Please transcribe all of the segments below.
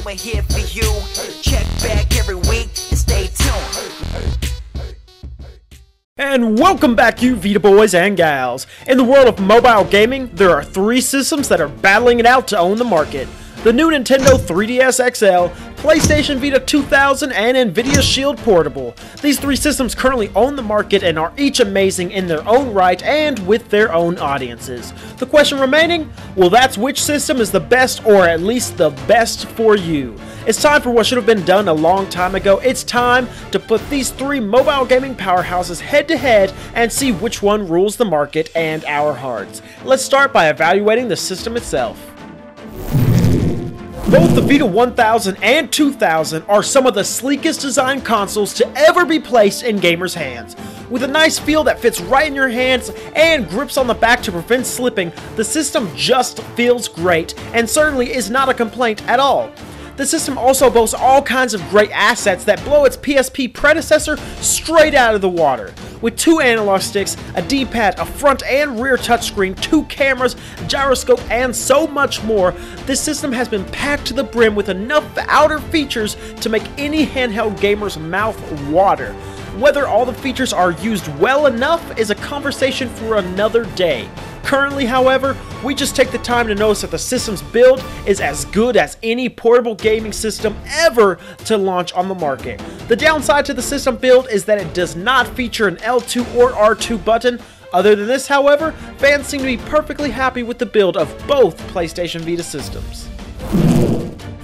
we're here for you. Check back every week and stay tuned. And welcome back, you Vita boys and gals. In the world of mobile gaming, there are three systems that are battling it out to own the market. The new Nintendo 3DS XL, PlayStation Vita 2000, and Nvidia Shield Portable. These three systems currently own the market and are each amazing in their own right and with their own audiences. The question remaining? Well, that's which system is the best, or at least the best for you. It's time for what should have been done a long time ago. It's time to put these three mobile gaming powerhouses head to head and see which one rules the market and our hearts. Let's start by evaluating the system itself. Both the Vita 1000 and 2000 are some of the sleekest designed consoles to ever be placed in gamers' hands. With a nice feel that fits right in your hands and grips on the back to prevent slipping, the system just feels great and certainly is not a complaint at all. The system also boasts all kinds of great assets that blow its PSP predecessor straight out of the water. With two analog sticks, a D-pad, a front and rear touchscreen, two cameras, gyroscope, and so much more, this system has been packed to the brim with enough outer features to make any handheld gamer's mouth water. Whether all the features are used well enough is a conversation for another day. Currently, however, we just take the time to notice that the system's build is as good as any portable gaming system ever to launch on the market. The downside to the system build is that it does not feature an L2 or R2 button. Other than this, however, fans seem to be perfectly happy with the build of both PlayStation Vita systems.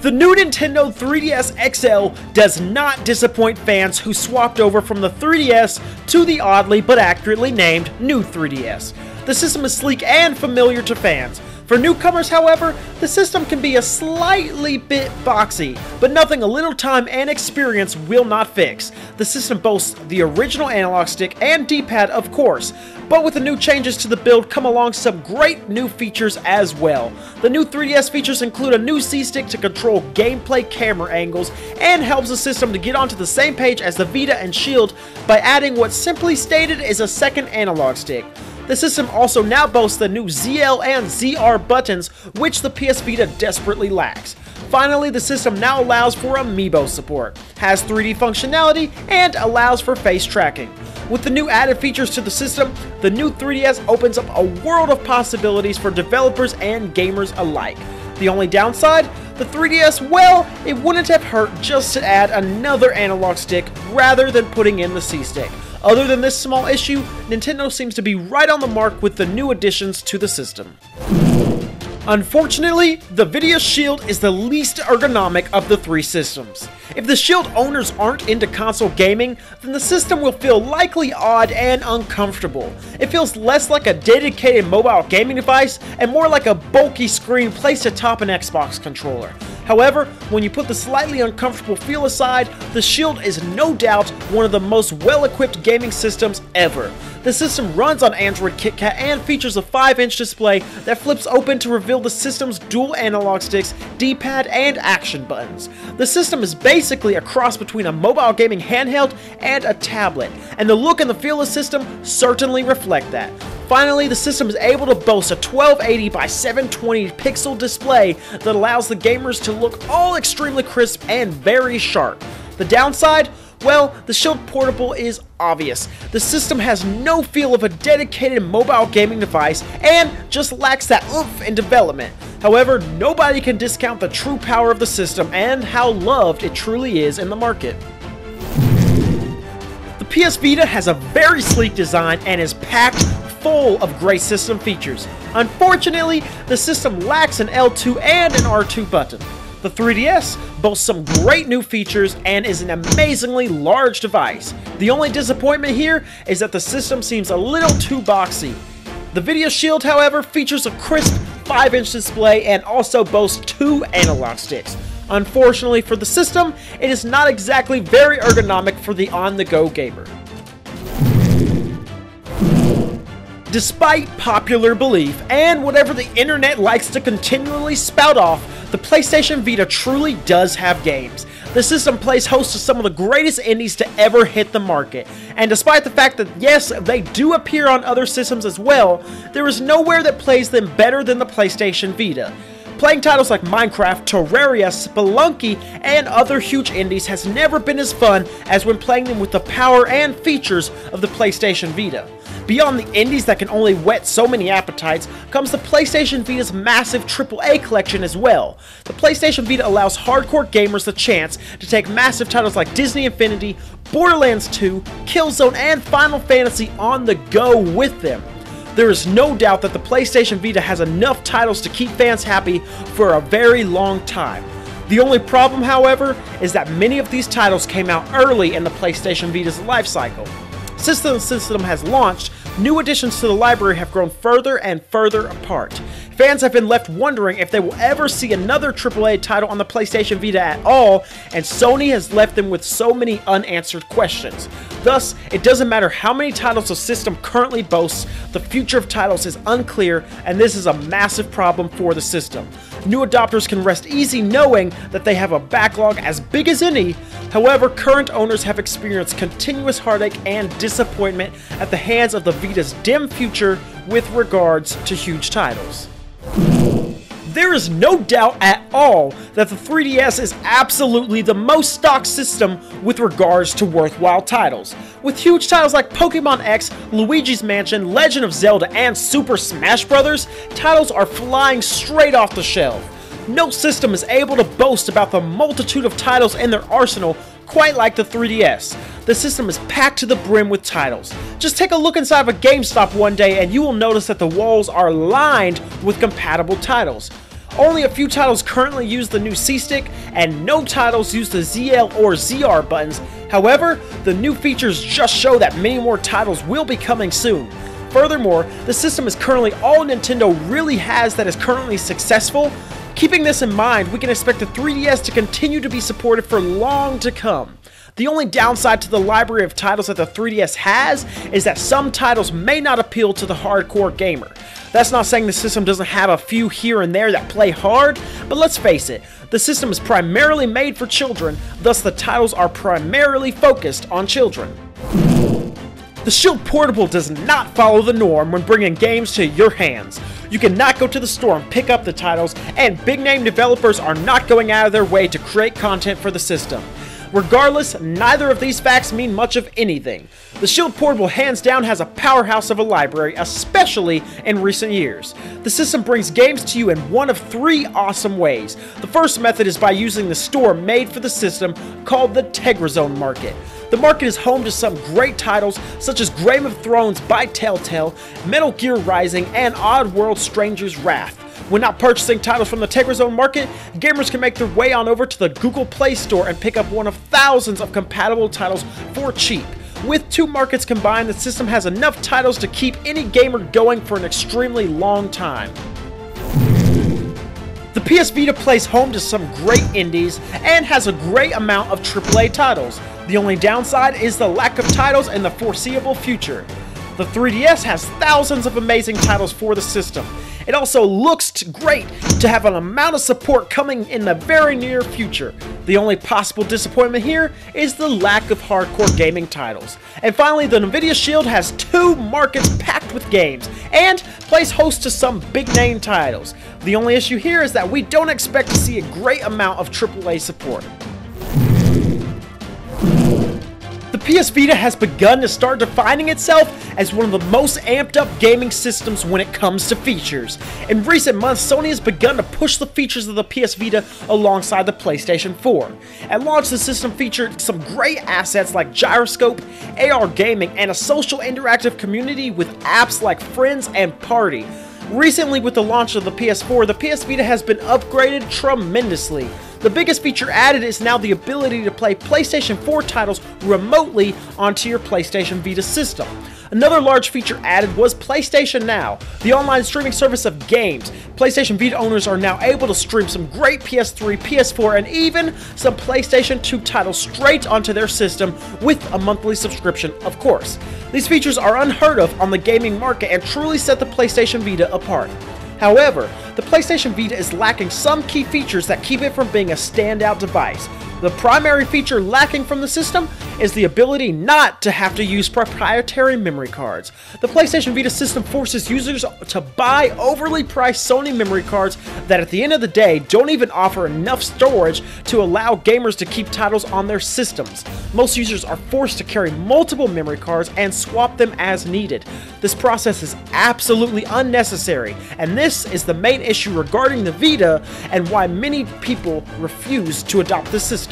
The new Nintendo 3DS XL does not disappoint fans who swapped over from the 3DS to the oddly but accurately named new 3DS. The system is sleek and familiar to fans. For newcomers, however, the system can be a slightly bit boxy, but nothing a little time and experience will not fix. The system boasts the original analog stick and D-pad, of course, but with the new changes to the build come along some great new features as well. The new 3DS features include a new C-stick to control gameplay camera angles and helps the system to get onto the same page as the Vita and Shield by adding what simply stated is a second analog stick. The system also now boasts the new ZL and ZR buttons, which the PS Vita desperately lacks. Finally, the system now allows for amiibo support, has 3D functionality, and allows for face tracking. With the new added features to the system, the new 3DS opens up a world of possibilities for developers and gamers alike. The only downside? The 3DS, well, it wouldn't have hurt just to add another analog stick rather than putting in the C-stick. Other than this small issue, Nintendo seems to be right on the mark with the new additions to the system. Unfortunately, the Nvidia Shield is the least ergonomic of the three systems. If the Shield owners aren't into console gaming, then the system will feel likely odd and uncomfortable. It feels less like a dedicated mobile gaming device and more like a bulky screen placed atop an Xbox controller. However, when you put the slightly uncomfortable feel aside, the Shield is no doubt one of the most well-equipped gaming systems ever. The system runs on Android KitKat and features a 5-inch display that flips open to reveal the system's dual analog sticks, D-pad, and action buttons. The system is basically a cross between a mobile gaming handheld and a tablet, and the look and the feel of the system certainly reflect that. Finally, the system is able to boast a 1280 by 720 pixel display that allows the gamers to look all extremely crisp and very sharp. The downside? Well, the Shield Portable is obvious. The system has no feel of a dedicated mobile gaming device and just lacks that oomph in development. However, nobody can discount the true power of the system and how loved it truly is in the market. The PS Vita has a very sleek design and is packed full of great system features. Unfortunately, the system lacks an L2 and an R2 button. The 3DS boasts some great new features and is an amazingly large device. The only disappointment here is that the system seems a little too boxy. The Nvidia Shield, however, features a crisp 5-inch display and also boasts two analog sticks. Unfortunately for the system, it is not exactly very ergonomic for the on-the-go gamer. Despite popular belief and whatever the internet likes to continually spout off, the PlayStation Vita truly does have games. The system plays host to some of the greatest indies to ever hit the market, and despite the fact that yes, they do appear on other systems as well, there is nowhere that plays them better than the PlayStation Vita. Playing titles like Minecraft, Terraria, Spelunky, and other huge indies has never been as fun as when playing them with the power and features of the PlayStation Vita. Beyond the indies that can only whet so many appetites, comes the PlayStation Vita's massive AAA collection as well. The PlayStation Vita allows hardcore gamers the chance to take massive titles like Disney Infinity, Borderlands 2, Killzone, and Final Fantasy on the go with them. There is no doubt that the PlayStation Vita has enough titles to keep fans happy for a very long time. The only problem, however, is that many of these titles came out early in the PlayStation Vita's life cycle. Since the system has launched, new additions to the library have grown further and further apart. Fans have been left wondering if they will ever see another AAA title on the PlayStation Vita at all, and Sony has left them with so many unanswered questions. Thus, it doesn't matter how many titles the system currently boasts, the future of titles is unclear, and this is a massive problem for the system. New adopters can rest easy knowing that they have a backlog as big as any. However, current owners have experienced continuous heartache and disappointment at the hands of the Vita's dim future with regards to huge titles. There is no doubt at all that the 3DS is absolutely the most stocked system with regards to worthwhile titles. With huge titles like Pokemon X, Luigi's Mansion, Legend of Zelda, and Super Smash Bros., titles are flying straight off the shelf. No system is able to boast about the multitude of titles in their arsenal quite like the 3DS. The system is packed to the brim with titles. Just take a look inside of a GameStop one day and you will notice that the walls are lined with compatible titles. Only a few titles currently use the new C-Stick, and no titles use the ZL or ZR buttons. However, the new features just show that many more titles will be coming soon. Furthermore, the system is currently all Nintendo really has that is currently successful. Keeping this in mind, we can expect the 3DS to continue to be supported for long to come. The only downside to the library of titles that the 3DS has is that some titles may not appeal to the hardcore gamer. That's not saying the system doesn't have a few here and there that play hard, but let's face it, the system is primarily made for children, thus the titles are primarily focused on children. The Shield Portable does not follow the norm when bringing games to your hands. You cannot go to the store and pick up the titles, and big-name developers are not going out of their way to create content for the system. Regardless, neither of these facts mean much of anything. The Shield Portable hands down has a powerhouse of a library, especially in recent years. The system brings games to you in one of three awesome ways. The first method is by using the store made for the system called the Tegrazone Market. The market is home to some great titles such as Game of Thrones by Telltale, Metal Gear Rising, and Oddworld Stranger's Wrath. When not purchasing titles from the Tegrazone Market, gamers can make their way on over to the Google Play Store and pick up one of thousands of compatible titles for cheap. With two markets combined, the system has enough titles to keep any gamer going for an extremely long time. The PS Vita plays home to some great indies and has a great amount of AAA titles. The only downside is the lack of titles in the foreseeable future. The 3DS has thousands of amazing titles for the system. It also looks great to have an amount of support coming in the very near future. The only possible disappointment here is the lack of hardcore gaming titles. And finally, the Nvidia Shield has two markets packed with games and plays host to some big-name titles. The only issue here is that we don't expect to see a great amount of AAA support. The PS Vita has begun to start defining itself as one of the most amped up gaming systems when it comes to features. In recent months, Sony has begun to push the features of the PS Vita alongside the PlayStation 4. At launch, the system featured some great assets like gyroscope, AR gaming, and a social interactive community with apps like Friends and Party. Recently, with the launch of the PS4, the PS Vita has been upgraded tremendously. The biggest feature added is now the ability to play PlayStation 4 titles remotely onto your PlayStation Vita system. Another large feature added was PlayStation Now, the online streaming service of games. PlayStation Vita owners are now able to stream some great PS3, PS4, and even some PlayStation 2 titles straight onto their system with a monthly subscription, of course. These features are unheard of on the gaming market and truly set the PlayStation Vita apart. However, the PlayStation Vita is lacking some key features that keep it from being a standout device. The primary feature lacking from the system is the ability not to have to use proprietary memory cards. The PlayStation Vita system forces users to buy overly priced Sony memory cards that at the end of the day don't even offer enough storage to allow gamers to keep titles on their systems. Most users are forced to carry multiple memory cards and swap them as needed. This process is absolutely unnecessary, and this is the main issue regarding the Vita and why many people refuse to adopt the system.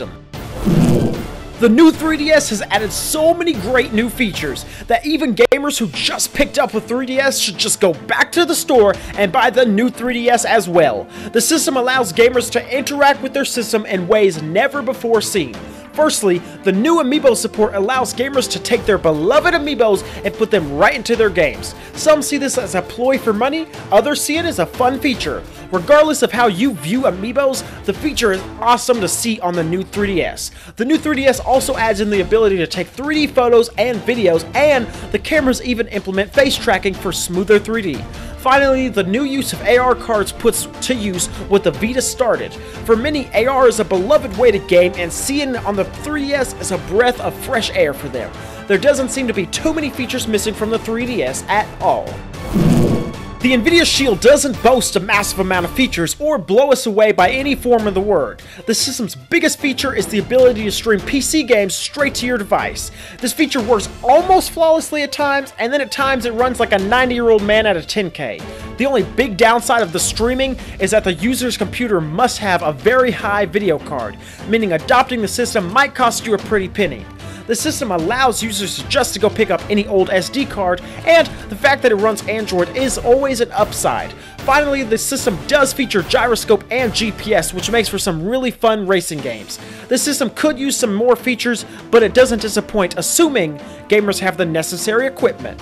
The new 3DS has added so many great new features that even gamers who just picked up a 3DS should just go back to the store and buy the new 3DS as well. The system allows gamers to interact with their system in ways never before seen. Firstly, the new amiibo support allows gamers to take their beloved amiibos and put them right into their games. Some see this as a ploy for money, others see it as a fun feature. Regardless of how you view amiibos, the feature is awesome to see on the new 3DS. The new 3DS also adds in the ability to take 3D photos and videos, and the cameras even implement face tracking for smoother 3D. Finally, the new use of AR cards puts to use what the Vita started. For many, AR is a beloved way to game, and seeing it on the 3DS is a breath of fresh air for them. There doesn't seem to be too many features missing from the 3DS at all. The Nvidia Shield doesn't boast a massive amount of features or blow us away by any form of the word. The system's biggest feature is the ability to stream PC games straight to your device. This feature works almost flawlessly at times, and then at times it runs like a 90-year-old man at a 10K. The only big downside of the streaming is that the user's computer must have a very high video card, meaning adopting the system might cost you a pretty penny. The system allows users just to go pick up any old SD card, and the fact that it runs Android is always an upside. Finally, the system does feature gyroscope and GPS, which makes for some really fun racing games. The system could use some more features, but it doesn't disappoint, assuming gamers have the necessary equipment.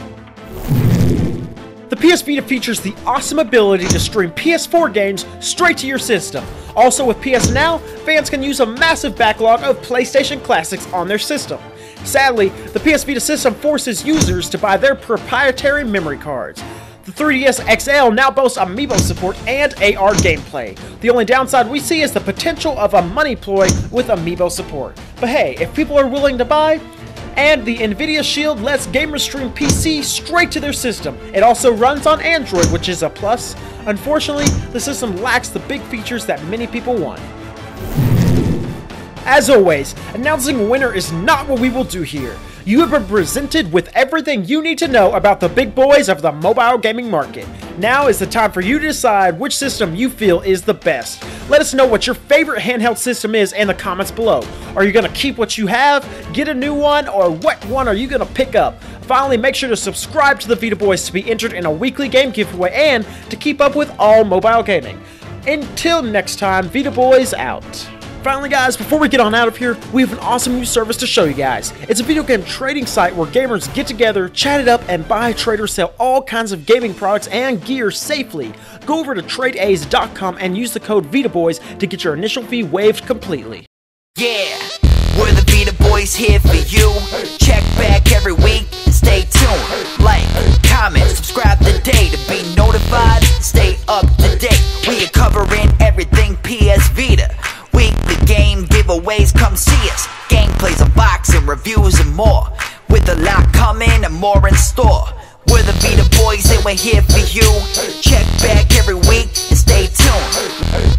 The PS Vita features the awesome ability to stream PS4 games straight to your system. Also with PS Now, fans can use a massive backlog of PlayStation classics on their system. Sadly, the PS Vita system forces users to buy their proprietary memory cards. The 3DS XL now boasts amiibo support and AR gameplay. The only downside we see is the potential of a money ploy with amiibo support. But hey, if people are willing to buy, and the Nvidia Shield lets gamers stream PC straight to their system. It also runs on Android, which is a plus. Unfortunately, the system lacks the big features that many people want. As always, announcing a winner is not what we will do here. You have been presented with everything you need to know about the big boys of the mobile gaming market. Now is the time for you to decide which system you feel is the best. Let us know what your favorite handheld system is in the comments below. Are you going to keep what you have, get a new one, or what one are you going to pick up? Finally, make sure to subscribe to the Vita Boys to be entered in a weekly game giveaway and to keep up with all mobile gaming. Until next time, Vita Boys out. Finally guys, before we get on out of here, we have an awesome new service to show you guys. It's a video game trading site where gamers get together, chat it up, and buy, trade, or sell all kinds of gaming products and gear safely. Go over to tradeaze.com and use the code VitaBoys to get your initial fee waived completely. Yeah, we're the Vita Boys here for you. Check back every week and stay tuned. Like, comment, subscribe today to be notified. Stay up to date. We are covering everything PS Vita. Weekly game giveaways, come see us. Gameplays, unboxing, reviews, and more. With a lot coming and more in store. We're the Vita Boys and we're here for you. Check back every week and stay tuned.